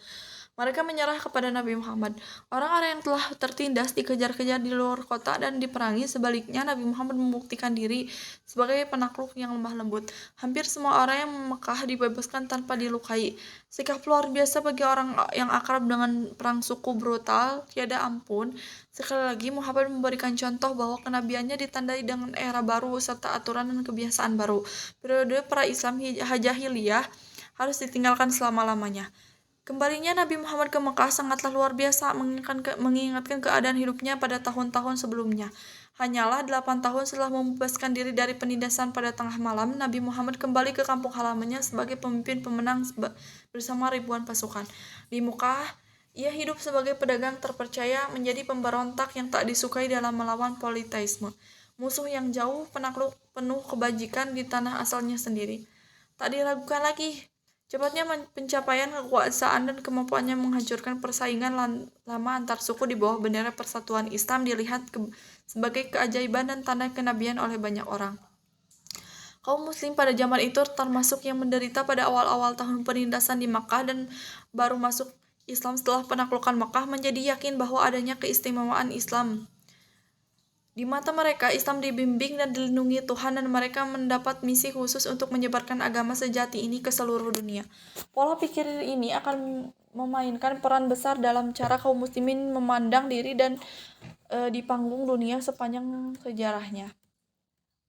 Speaker 1: Mereka menyerah kepada Nabi Muhammad. Orang-orang yang telah tertindas dikejar-kejar di luar kota dan diperangi. Sebaliknya, Nabi Muhammad membuktikan diri sebagai penakluk yang lemah lembut. Hampir semua orang yang Mekah dibebaskan tanpa dilukai. Sikap luar biasa bagi orang yang akrab dengan perang suku brutal, tiada ampun. Sekali lagi, Muhammad memberikan contoh bahwa kenabiannya ditandai dengan era baru serta aturan dan kebiasaan baru. Periode pra-Islam jahiliyah harus ditinggalkan selama-lamanya. Kembalinya Nabi Muhammad ke Mekah sangatlah luar biasa mengingatkan keadaan hidupnya pada tahun-tahun sebelumnya. Hanyalah 8 tahun setelah membebaskan diri dari penindasan pada tengah malam, Nabi Muhammad kembali ke kampung halamannya sebagai pemimpin pemenang bersama ribuan pasukan. Di Mekah, ia hidup sebagai pedagang terpercaya, menjadi pemberontak yang tak disukai dalam melawan politeisme, musuh yang jauh, penakluk penuh kebajikan di tanah asalnya sendiri. Tak diragukan lagi, cepatnya pencapaian kekuasaan dan kemampuannya menghancurkan persaingan lama antar suku di bawah bendera Persatuan Islam dilihat sebagai keajaiban dan tanda kenabian oleh banyak orang. Kaum muslim pada zaman itu termasuk yang menderita pada awal-awal tahun penindasan di Makkah dan baru masuk Islam setelah penaklukan Makkah menjadi yakin bahwa adanya keistimewaan Islam. Di mata mereka, Islam dibimbing dan dilindungi Tuhan dan mereka mendapat misi khusus untuk menyebarkan agama sejati ini ke seluruh dunia. Pola pikir ini akan memainkan peran besar dalam cara kaum muslimin memandang diri dan di panggung dunia sepanjang sejarahnya.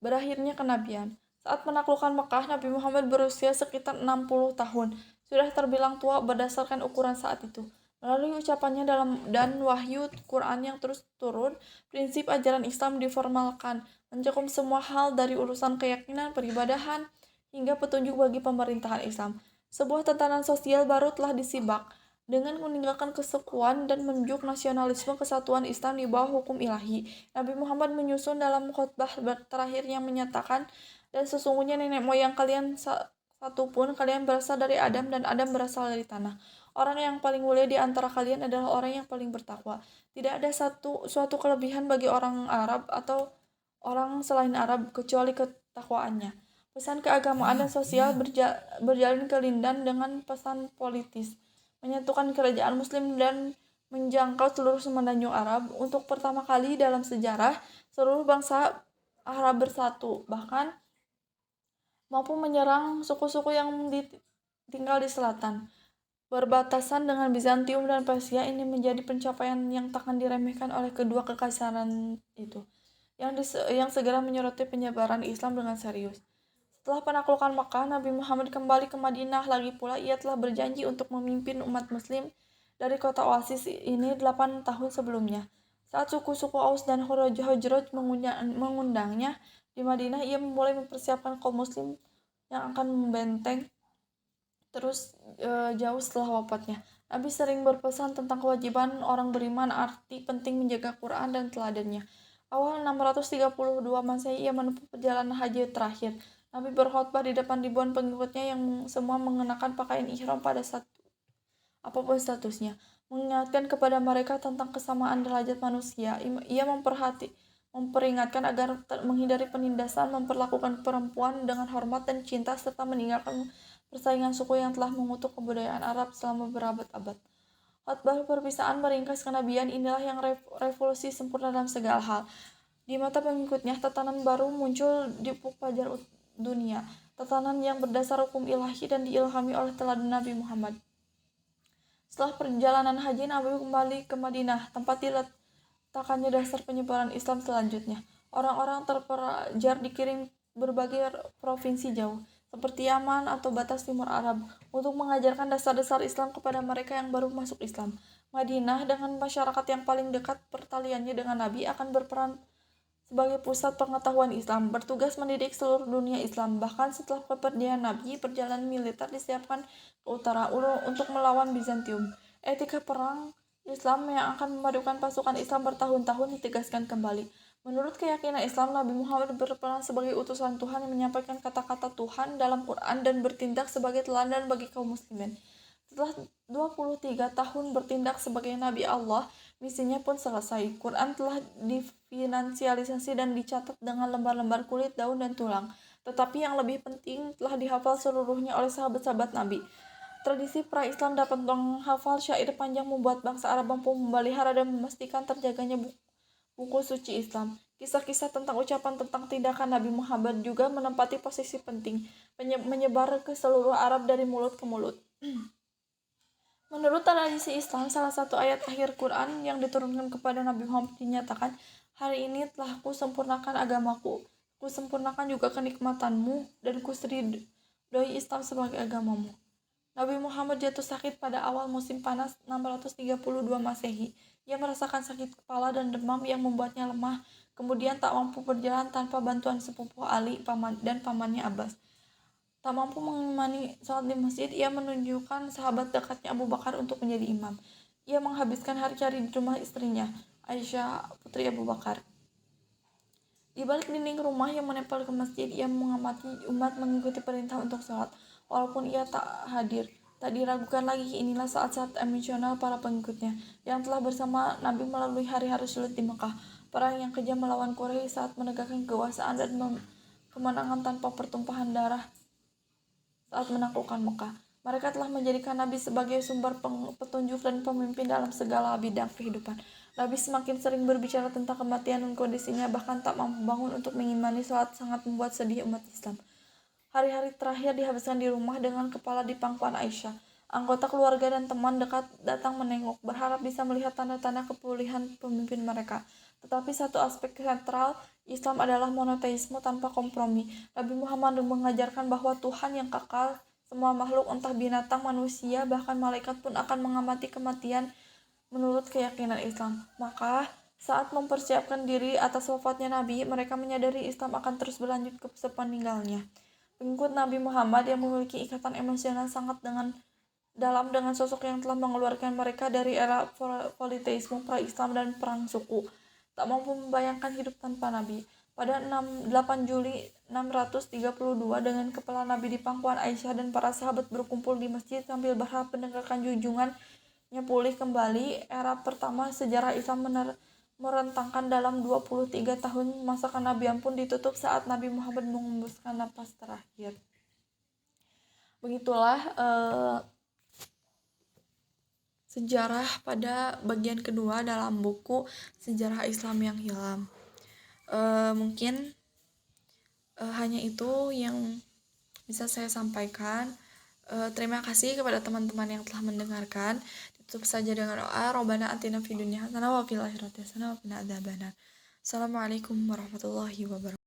Speaker 1: Berakhirnya kenabian. Saat penaklukan Mekah, Nabi Muhammad berusia sekitar 60 tahun. Sudah terbilang tua berdasarkan ukuran saat itu. Melalui ucapannya dan wahyu Quran yang terus turun, prinsip ajaran Islam diformalkan, mencakup semua hal dari urusan keyakinan, peribadahan, hingga petunjuk bagi pemerintahan Islam. Sebuah tatanan sosial baru telah disibak, dengan meninggalkan kesukuan dan menunjuk nasionalisme kesatuan Islam di bawah hukum ilahi. Nabi Muhammad menyusun dalam khutbah terakhir yang menyatakan, dan sesungguhnya nenek moyang kalian satu pun kalian berasal dari Adam dan Adam berasal dari tanah. Orang yang paling mulia di antara kalian adalah orang yang paling bertakwa. Tidak ada suatu kelebihan bagi orang Arab atau orang selain Arab kecuali ketakwaannya. Pesan keagamaan dan sosial berjalin kelindan dengan pesan politis, menyatukan kerajaan muslim dan menjangkau seluruh semenanjung Arab. Untuk pertama kali dalam sejarah, seluruh bangsa Arab bersatu, bahkan mampu menyerang suku-suku yang tinggal di selatan. Berbatasan dengan Bizantium dan Persia, ini menjadi pencapaian yang takkan diremehkan oleh kedua kekaisaran itu, yang segera menyoroti penyebaran Islam dengan serius. Setelah penaklukan Makkah, Nabi Muhammad kembali ke Madinah. Lagi pula ia telah berjanji untuk memimpin umat muslim dari kota oasis ini 8 tahun sebelumnya. Saat suku-suku Aus dan Khazraj mengundangnya di Madinah, ia mulai mempersiapkan kaum muslim yang akan membenteng terus jauh setelah wafatnya. Nabi sering berpesan tentang kewajiban orang beriman, arti penting menjaga Quran dan teladannya. Awal 632 Masehi ia menempuh perjalanan haji terakhir. Nabi berkhutbah di depan ribuan pengikutnya yang semua mengenakan pakaian ihram pada apapun statusnya, mengingatkan kepada mereka tentang kesamaan derajat manusia. Ia memperingatkan agar menghindari penindasan, memperlakukan perempuan dengan hormat dan cinta, serta meninggalkan persaingan suku yang telah mengutuk kebudayaan Arab selama berabad-abad. Khotbah perpisahan meringkas kenabian inilah yang revolusi sempurna dalam segala hal. Di mata pengikutnya, tatanan baru muncul di ufuk fajar dunia, tatanan yang berdasar hukum ilahi dan diilhami oleh teladan Nabi Muhammad. Setelah perjalanan haji, Nabi kembali ke Madinah, tempat diletakkannya dasar penyebaran Islam selanjutnya. Orang-orang terpelajar dikirim berbagai provinsi jauh, seperti Yaman atau batas timur Arab, untuk mengajarkan dasar-dasar Islam kepada mereka yang baru masuk Islam. Madinah, dengan masyarakat yang paling dekat pertaliannya dengan Nabi, akan berperan sebagai pusat pengetahuan Islam, bertugas mendidik seluruh dunia Islam. Bahkan setelah kepergian Nabi, perjalanan militer disiapkan ke utara untuk melawan Bizantium. Etika perang Islam yang akan memadukan pasukan Islam bertahun-tahun ditegaskan kembali. Menurut keyakinan Islam, Nabi Muhammad berperan sebagai utusan Tuhan yang menyampaikan kata-kata Tuhan dalam Quran dan bertindak sebagai teladan bagi kaum muslimin. Setelah 23 tahun bertindak sebagai Nabi Allah, misinya pun selesai. Quran telah difinansialisasi dan dicatat dengan lembar-lembar kulit, daun, dan tulang. Tetapi yang lebih penting, telah dihafal seluruhnya oleh sahabat-sahabat Nabi. Tradisi pra-Islam dapat menghafal syair panjang membuat bangsa Arab mampu memelihara dan memastikan terjaganya buku suci Islam. Kisah-kisah tentang ucapan tentang tindakan Nabi Muhammad juga menempati posisi penting, menyebar ke seluruh Arab dari mulut ke mulut. Menurut tradisi Islam, salah satu ayat akhir Quran yang diturunkan kepada Nabi Muhammad dinyatakan, "Hari ini telah kusempurnakan agamaku, kusempurnakan juga kenikmatanmu, dan kusridoi Islam sebagai agamamu." Nabi Muhammad jatuh sakit pada awal musim panas 632 Masehi. Ia merasakan sakit kepala dan demam yang membuatnya lemah, kemudian tak mampu berjalan tanpa bantuan sepupu Ali dan pamannya Abbas. Tak mampu mengimani sholat di masjid, ia menunjukkan sahabat dekatnya Abu Bakar untuk menjadi imam. Ia menghabiskan hari-hari di rumah istrinya, Aisyah, putri Abu Bakar. Di balik dinding rumah yang menempel ke masjid, ia mengamati umat mengikuti perintah untuk sholat. Walaupun ia tak hadir, tak diragukan lagi inilah saat-saat emosional para pengikutnya yang telah bersama Nabi melalui hari-hari sulit di Mekah. Perang yang kejam melawan Quraisy saat menegakkan kekuasaan dan kemenangan tanpa pertumpahan darah saat menaklukkan Mekah. Mereka telah menjadikan Nabi sebagai sumber petunjuk dan pemimpin dalam segala bidang kehidupan. Nabi semakin sering berbicara tentang kematian dan kondisinya, bahkan tak mampu bangun untuk mengimani sholat sangat membuat sedih umat Islam. Hari-hari terakhir dihabiskan di rumah dengan kepala di pangkuan Aisyah. Anggota keluarga dan teman dekat datang menengok, berharap bisa melihat tanda-tanda kepulihan pemimpin mereka. Tetapi satu aspek sentral Islam adalah monoteisme tanpa kompromi. Nabi Muhammad mengajarkan bahwa Tuhan yang kekal, semua makhluk entah binatang, manusia, bahkan malaikat pun akan mengamati kematian menurut keyakinan Islam. Maka saat mempersiapkan diri atas wafatnya Nabi, mereka menyadari Islam akan terus berlanjut ke sepeninggalnya. Pengikut Nabi Muhammad yang memiliki ikatan emosional sangat dalam dengan sosok yang telah mengeluarkan mereka dari era politeisme pra-Islam dan perang suku. Tak mampu membayangkan hidup tanpa Nabi. Pada 8 Juli 632 dengan kepala Nabi di pangkuan Aisyah dan para sahabat berkumpul di masjid sambil berharap penegakan junjungannya pulih kembali, era pertama sejarah Islam merentangkan dalam 23 tahun masa kenabian pun ditutup saat Nabi Muhammad mengembuskan napas terakhir. Begitulah sejarah pada bagian kedua dalam buku Sejarah Islam yang Hilang. Mungkin hanya itu yang bisa saya sampaikan. Terima kasih kepada teman-teman yang telah mendengarkan. Tutup saja dengan doa, Robbana atina fid dunya hasanah wa fil akhirati hasanah wa qina adzabannar. Assalamualaikum warahmatullahi wabarakatuh.